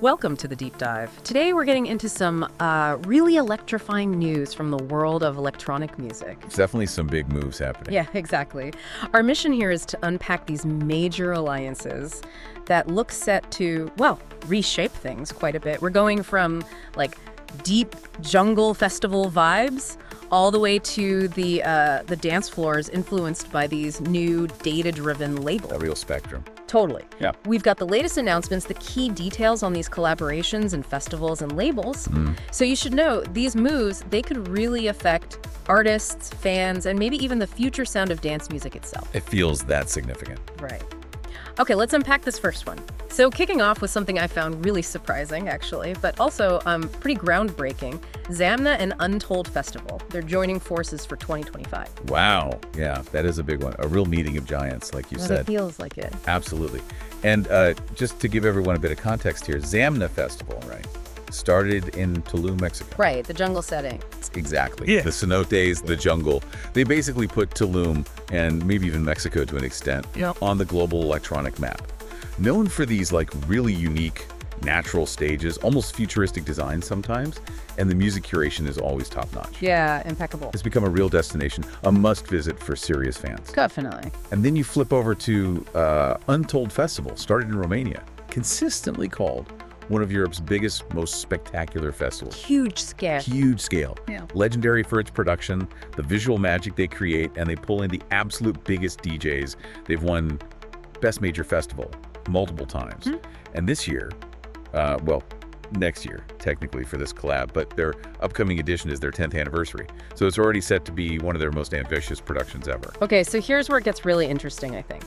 Welcome to the Deep Dive. Today we're getting into some really electrifying news from the world of electronic music. It's definitely some big moves happening. Yeah, exactly. Our mission here is to unpack these major alliances that look set to, well, reshape things quite a bit. We're going from, like, deep jungle festival vibes all the way to the dance floors influenced by these new data-driven labels. A real spectrum. Totally. Yeah. We've got the latest announcements, the key details on these collaborations and festivals and labels. So you should know these moves, they could really affect artists, fans, and maybe even the future sound of dance music itself. It feels that significant. Right. Okay, let's unpack this first one. So kicking off with something I found really surprising, actually, but also pretty groundbreaking, Zamna and Untold Festival. They're joining forces for 2025. Wow. Yeah, that is a big one. A real meeting of giants, like you said. It feels like it. Absolutely. And just to give everyone a bit of context here, Zamna Festival, right, started in Tulum, Mexico. Right, the jungle setting. Exactly. Yeah. The cenotes, the jungle. They basically put Tulum, and maybe even Mexico to an extent, on the global electronic map. Known for these like really unique natural stages, almost futuristic designs sometimes, and the music curation is always top-notch. Yeah, impeccable. It's become a real destination, a must-visit for serious fans. Definitely. And then you flip over to Untold Festival, started in Romania, consistently called one of Europe's biggest, most spectacular festivals. Huge scale. Huge scale. Yeah. Legendary for its production, the visual magic they create, and they pull in the absolute biggest DJs. They've won Best Major Festival multiple times. And this year, next year, technically, for this collab, but their upcoming edition is their 10th anniversary. So it's already set to be one of their most ambitious productions ever. Okay, so here's where it gets really interesting, I think.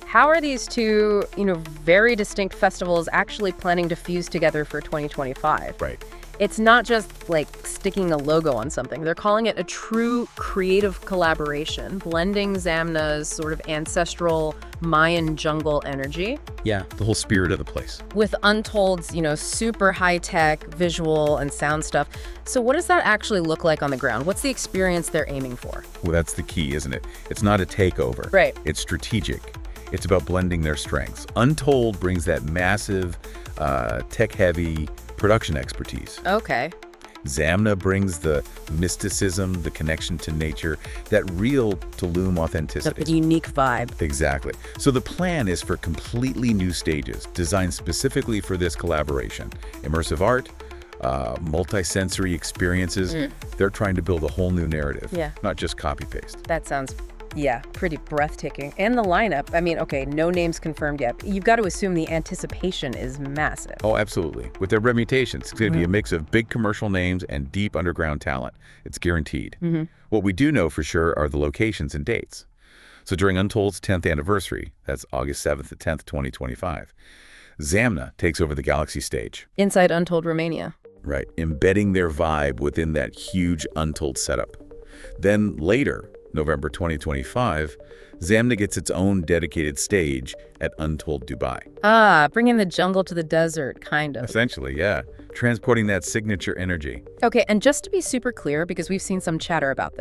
How are these two, very distinct festivals actually planning to fuse together for 2025? Right. It's not just like sticking a logo on something. They're calling it a true creative collaboration, blending Zamna's sort of ancestral Mayan jungle energy. Yeah, the whole spirit of the place. With Untold's, super high-tech visual and sound stuff. So what does that actually look like on the ground? What's the experience they're aiming for? Well, that's the key, isn't it? It's not a takeover. Right. It's strategic. It's about blending their strengths. Untold brings that massive, tech-heavy production expertise. Okay. Zamna brings the mysticism, the connection to nature, that real Tulum authenticity. The unique vibe. Exactly. So the plan is for completely new stages, designed specifically for this collaboration. Immersive art, multi-sensory experiences. They're trying to build a whole new narrative, not just copy-paste. That sounds pretty breathtaking. And the lineup, I mean, okay, no names confirmed yet. You've got to assume the anticipation is massive. Oh, absolutely. With their reputations, it's going to be a mix of big commercial names and deep underground talent. It's guaranteed. What we do know for sure are the locations and dates. So during Untold's 10th anniversary, that's August 7th to 10th, 2025, Zamna takes over the Galaxy stage. Inside Untold Romania. Right, embedding their vibe within that huge Untold setup. Then later, November 2025, Zamna gets its own dedicated stage at Untold Dubai. Bringing the jungle to the desert, kind of. Essentially, yeah. Transporting that signature energy. Okay, and just to be super clear, because we've seen some chatter about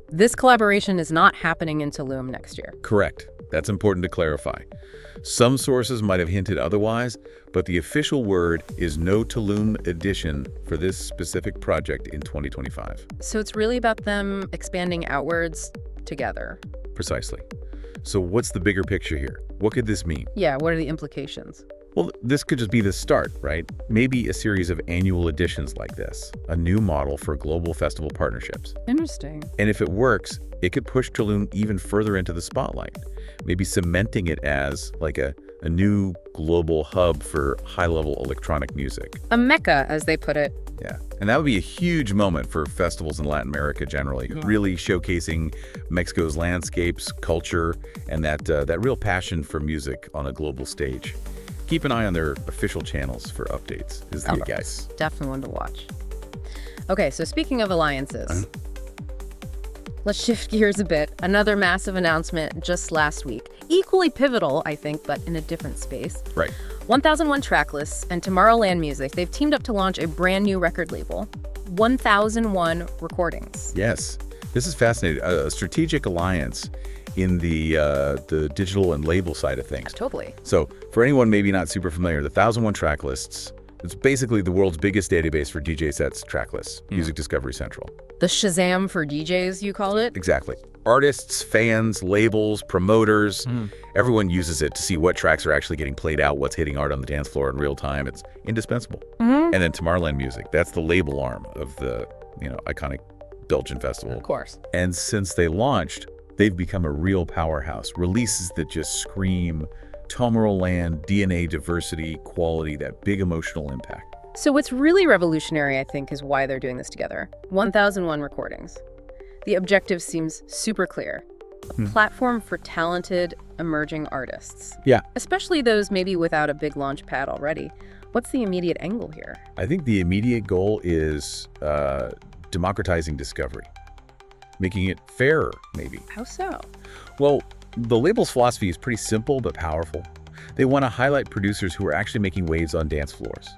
this collaboration is not happening in Tulum next year. Correct. That's important to clarify. Some sources might have hinted otherwise, but the official word is no Tulum edition for this specific project in 2025. So it's really about them expanding outwards together. Precisely. So what's the bigger picture here? What could this mean? Yeah, what are the implications? Well, this could just be the start, right? Maybe a series of annual editions like this, a new model for global festival partnerships. Interesting. And if it works, it could push Tulum even further into the spotlight, maybe cementing it as like a new global hub for high-level electronic music. A mecca, as they put it. Yeah, and that would be a huge moment for festivals in Latin America generally, really showcasing Mexico's landscapes, culture, and that real passion for music on a global stage. Keep an eye on their official channels for updates, is the advice. Definitely one to watch. Okay, so speaking of alliances, let's shift gears a bit. Another massive announcement just last week. Equally pivotal, I think, but in a different space. Right. 1001Tracklists and Tomorrowland Music, they've teamed up to launch a brand new record label, 1001 Recordings. Yes, this is fascinating. A strategic alliance in the digital and label side of things. Totally. So for anyone maybe not super familiar, the 1001 Tracklists It's basically the world's biggest database for DJ sets, Tracklists, Music Discovery Central. The Shazam for DJs, you called it? Exactly. Artists, fans, labels, promoters, everyone uses it to see what tracks are actually getting played out, what's hitting hard on the dance floor in real time. It's indispensable. And then Tomorrowland Music, that's the label arm of the, iconic Belgian festival. Of course. And since they launched, they've become a real powerhouse. Releases that just scream Tomorrowland, DNA, diversity, quality, that big emotional impact. So what's really revolutionary, I think, is why they're doing this together. 1001 recordings. The objective seems super clear. A platform for talented, emerging artists. Yeah. Especially those maybe without a big launch pad already. What's the immediate angle here? I think the immediate goal is democratizing discovery. Making it fairer, maybe. How so? Well, the label's philosophy is pretty simple but powerful. They want to highlight producers who are actually making waves on dance floors.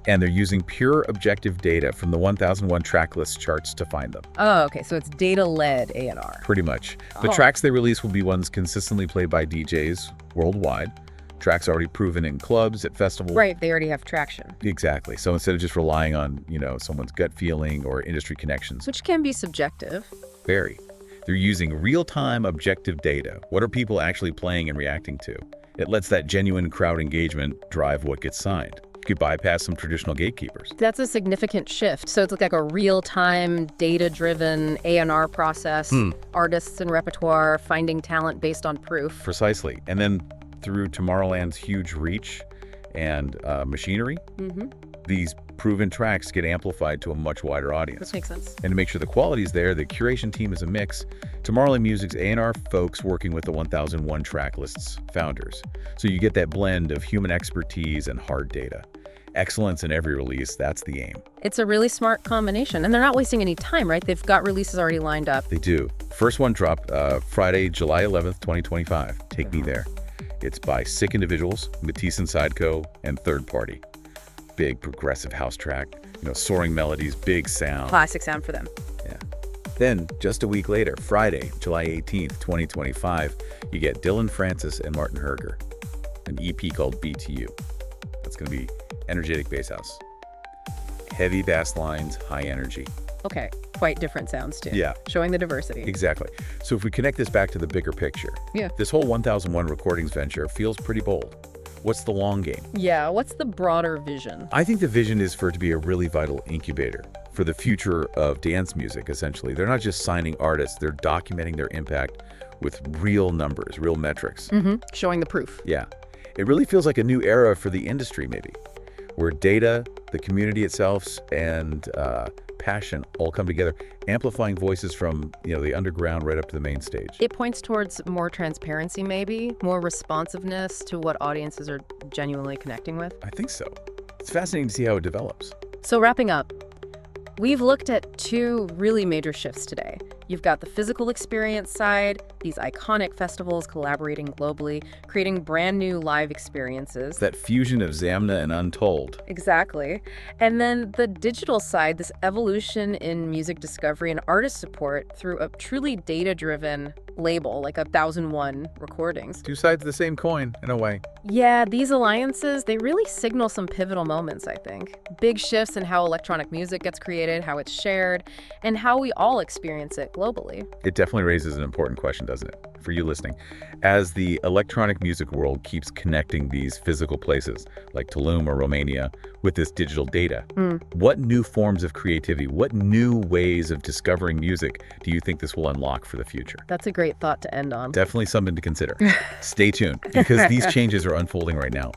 And they're using pure objective data from the 1001 Tracklist charts to find them. Oh, okay, so it's data-led A&R. Pretty much. The tracks they release will be ones consistently played by DJs worldwide. Tracks already proven in clubs, at festivals. Right, they already have traction. Exactly. So instead of just relying on, someone's gut feeling or industry connections. Which can be subjective. Very. They're using real-time objective data. What are people actually playing and reacting to? It lets that genuine crowd engagement drive what gets signed. You could bypass some traditional gatekeepers. That's a significant shift. So it's like a real-time, data-driven A&R process, artists and repertoire, finding talent based on proof. Precisely. And then through Tomorrowland's huge reach and machinery, these proven tracks get amplified to a much wider audience. That makes sense. And to make sure the quality is there, the curation team is a mix. Tomorrowland Music's A&R folks working with the 1001 Tracklists founders. So you get that blend of human expertise and hard data. Excellence in every release, that's the aim. It's a really smart combination. And they're not wasting any time, right? They've got releases already lined up. They do. First one dropped Friday, July 11th, 2025. Take Me There. It's by Sick Individuals, Matisse and Sideco, and Third Party. Big progressive house track, soaring melodies, big sound. Classic sound for them. Yeah. Then, just a week later, Friday, July 18th, 2025, you get Dylan Francis and Martin Herger, an EP called BTU. That's going to be energetic bass house. Heavy bass lines, high energy. Okay, quite different sounds too. Yeah. Showing the diversity. Exactly. So if we connect this back to the bigger picture, this whole 1001 recordings venture feels pretty bold. What's the long game? Yeah, what's the broader vision? I think the vision is for it to be a really vital incubator for the future of dance music, essentially. They're not just signing artists, they're documenting their impact with real numbers, real metrics. Showing the proof. Yeah. It really feels like a new era for the industry, maybe, where data, the community itself, and passion all come together, amplifying voices from the underground right up to the main stage. It points towards more transparency, maybe, more responsiveness to what audiences are genuinely connecting with. I think so. It's fascinating to see how it develops. So wrapping up, we've looked at two really major shifts today. You've got the physical experience side, these iconic festivals collaborating globally, creating brand new live experiences. That fusion of Zamna and Untold. Exactly. And then the digital side, this evolution in music discovery and artist support through a truly data-driven label, like 1001 recordings. Two sides of the same coin, in a way. Yeah, these alliances, they really signal some pivotal moments, I think. Big shifts in how electronic music gets created, how it's shared, and how we all experience it globally. It definitely raises an important question, doesn't it, for you listening? As the electronic music world keeps connecting these physical places, like Tulum or Romania, with this digital data, what new forms of creativity, what new ways of discovering music do you think this will unlock for the future? That's a great thought to end on. Definitely something to consider. Stay tuned, because these changes are unfolding right now.